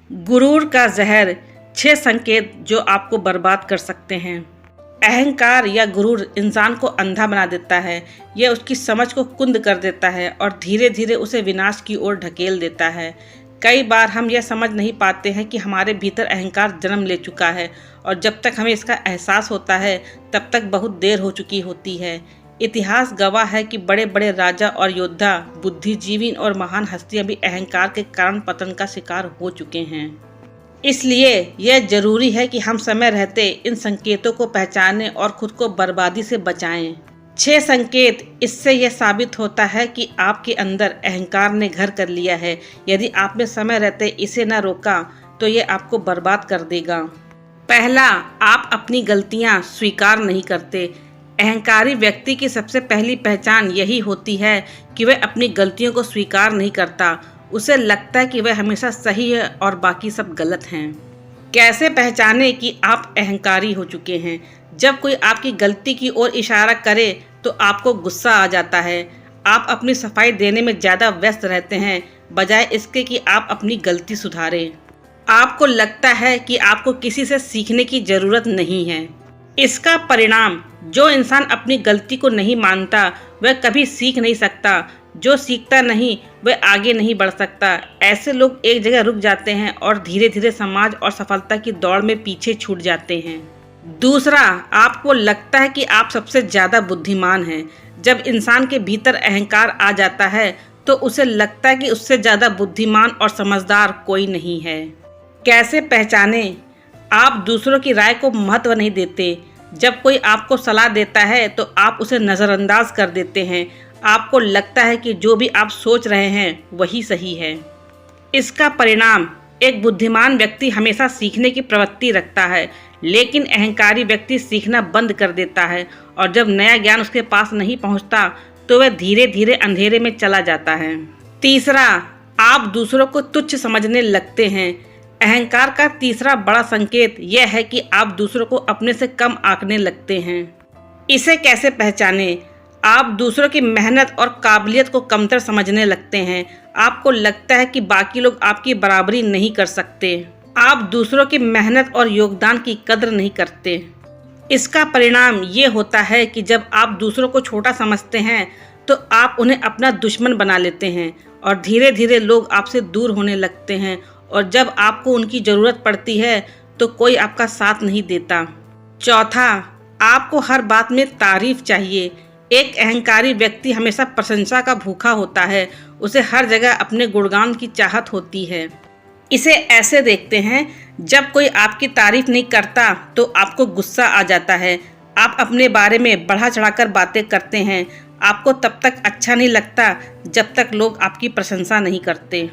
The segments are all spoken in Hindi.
गुरूर का जहर, 6 संकेत जो आपको बर्बाद कर सकते हैं। अहंकार या गुरूर इंसान को अंधा बना देता है। यह उसकी समझ को कुंद कर देता है और धीरे धीरे उसे विनाश की ओर ढकेल देता है। कई बार हम यह समझ नहीं पाते हैं कि हमारे भीतर अहंकार जन्म ले चुका है और जब तक हमें इसका एहसास होता है तब तक बहुत देर हो चुकी होती है। इतिहास गवाह है कि बड़े बड़े राजा और योद्धा, बुद्धिजीवी और महान हस्तियां भी अहंकार के कारण पतन का शिकार हो चुके हैं। इसलिए यह जरूरी है कि हम समय रहते इन संकेतों को पहचानें और खुद को बर्बादी से बचाएं। 6 संकेत, इससे यह साबित होता है कि आपके अंदर अहंकार ने घर कर लिया है। यदि आपने समय रहते इसे न रोका तो यह आपको बर्बाद कर देगा। पहला, आप अपनी गलतियां स्वीकार नहीं करते। अहंकारी व्यक्ति की सबसे पहली पहचान यही होती है कि वह अपनी गलतियों को स्वीकार नहीं करता। उसे लगता है कि वह हमेशा सही है और बाकी सब गलत हैं। कैसे पहचाने कि आप अहंकारी हो चुके हैं? जब कोई आपकी गलती की ओर इशारा करे तो आपको गुस्सा आ जाता है। आप अपनी सफाई देने में ज़्यादा व्यस्त रहते हैं बजाय इसके कि आप अपनी गलती सुधारें। आपको लगता है कि आपको किसी से सीखने की ज़रूरत नहीं है। इसका परिणाम, जो इंसान अपनी गलती को नहीं मानता वह कभी सीख नहीं सकता। जो सीखता नहीं वह आगे नहीं बढ़ सकता। ऐसे लोग एक जगह रुक जाते हैं और धीरे धीरे समाज और सफलता की दौड़ में पीछे छूट जाते हैं। दूसरा, आपको लगता है कि आप सबसे ज़्यादा बुद्धिमान हैं। जब इंसान के भीतर अहंकार आ जाता है तो उसे लगता है कि उससे ज़्यादा बुद्धिमान और समझदार कोई नहीं है। कैसे पहचानें? आप दूसरों की राय को महत्व नहीं देते। जब कोई आपको सलाह देता है तो आप उसे नज़रअंदाज कर देते हैं। आपको लगता है कि जो भी आप सोच रहे हैं वही सही है। इसका परिणाम, एक बुद्धिमान व्यक्ति हमेशा सीखने की प्रवृत्ति रखता है, लेकिन अहंकारी व्यक्ति सीखना बंद कर देता है और जब नया ज्ञान उसके पास नहीं पहुंचता तो वह धीरे धीरे अंधेरे में चला जाता है। तीसरा, आप दूसरों को तुच्छ समझने लगते हैं। अहंकार का तीसरा बड़ा संकेत यह है कि आप दूसरों को अपने से कम आंकने लगते हैं। इसे कैसे पहचानें? आप दूसरों की मेहनत और काबिलियत को कमतर समझने लगते हैं। आपको लगता है कि बाकी लोग आपकी बराबरी नहीं कर सकते। आप दूसरों की मेहनत और योगदान की कद्र नहीं करते। इसका परिणाम ये होता है कि जब आप दूसरों को छोटा समझते हैं तो आप उन्हें अपना दुश्मन बना लेते हैं और धीरे धीरे लोग आपसे दूर होने लगते हैं और जब आपको उनकी ज़रूरत पड़ती है तो कोई आपका साथ नहीं देता। चौथा, आपको हर बात में तारीफ चाहिए। एक अहंकारी व्यक्ति हमेशा प्रशंसा का भूखा होता है। उसे हर जगह अपने गुणगान की चाहत होती है। इसे ऐसे देखते हैं, जब कोई आपकी तारीफ नहीं करता तो आपको गुस्सा आ जाता है। आप अपने बारे में बढ़ा चढ़ाकर बातें करते हैं। आपको तब तक अच्छा नहीं लगता जब तक लोग आपकी प्रशंसा नहीं करते।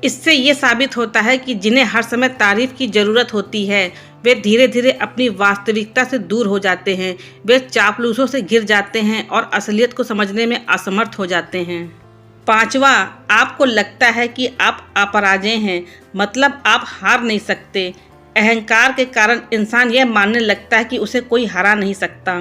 इससे ये साबित होता है कि जिन्हें हर समय तारीफ की ज़रूरत होती है वे धीरे धीरे अपनी वास्तविकता से दूर हो जाते हैं। वे चापलूसों से घिर जाते हैं और असलियत को समझने में असमर्थ हो जाते हैं। पांचवा, आपको लगता है कि आप अपराजेय हैं, मतलब आप हार नहीं सकते। अहंकार के कारण इंसान यह मानने लगता है कि उसे कोई हरा नहीं सकता।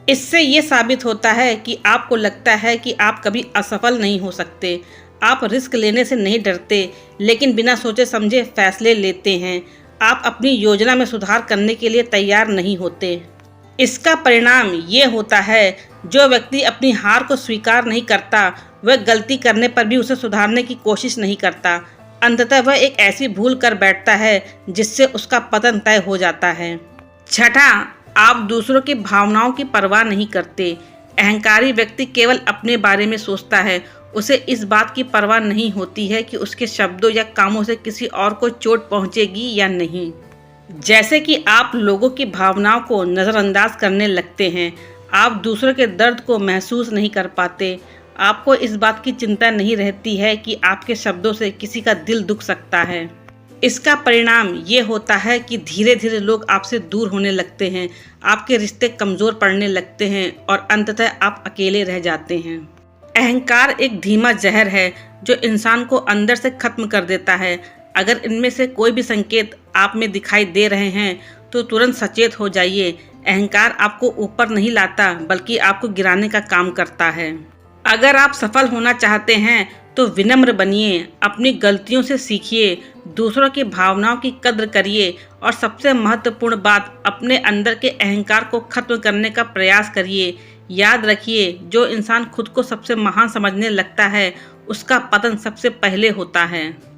इससे ये साबित होता है कि आपको लगता है कि आप कभी असफल नहीं हो सकते। आप रिस्क लेने से नहीं डरते, लेकिन बिना सोचे समझे फैसले लेते हैं। आप अपनी योजना में सुधार करने के लिए तैयार नहीं होते। इसका परिणाम ये होता है, जो व्यक्ति अपनी हार को स्वीकार नहीं करता वह गलती करने पर भी उसे सुधारने की कोशिश नहीं करता। अंततः वह एक ऐसी भूल कर बैठता है जिससे उसका पतन तय हो जाता है। छठा, आप दूसरों की भावनाओं की परवाह नहीं करते। अहंकारी व्यक्ति केवल अपने बारे में सोचता है। उसे इस बात की परवाह नहीं होती है कि उसके शब्दों या कामों से किसी और को चोट पहुंचेगी या नहीं। जैसे कि आप लोगों की भावनाओं को नज़रअंदाज करने लगते हैं। आप दूसरों के दर्द को महसूस नहीं कर पाते। आपको इस बात की चिंता नहीं रहती है कि आपके शब्दों से किसी का दिल दुख सकता है। इसका परिणाम ये होता है कि धीरे धीरे लोग आपसे दूर होने लगते हैं। आपके रिश्ते कमज़ोर पड़ने लगते हैं और अंततः आप अकेले रह जाते हैं। अहंकार एक धीमा जहर है जो इंसान को अंदर से खत्म कर देता है। अगर इनमें से कोई भी संकेत आप में दिखाई दे रहे हैं तो तुरंत सचेत हो जाइए। अहंकार आपको ऊपर नहीं लाता बल्कि आपको गिराने का काम करता है। अगर आप सफल होना चाहते हैं तो विनम्र बनिए, अपनी गलतियों से सीखिए, दूसरों की भावनाओं की कद्र करिए और सबसे महत्वपूर्ण बात, अपने अंदर के अहंकार को खत्म करने का प्रयास करिए। याद रखिए, जो इंसान खुद को सबसे महान समझने लगता है, उसका पतन सबसे पहले होता है।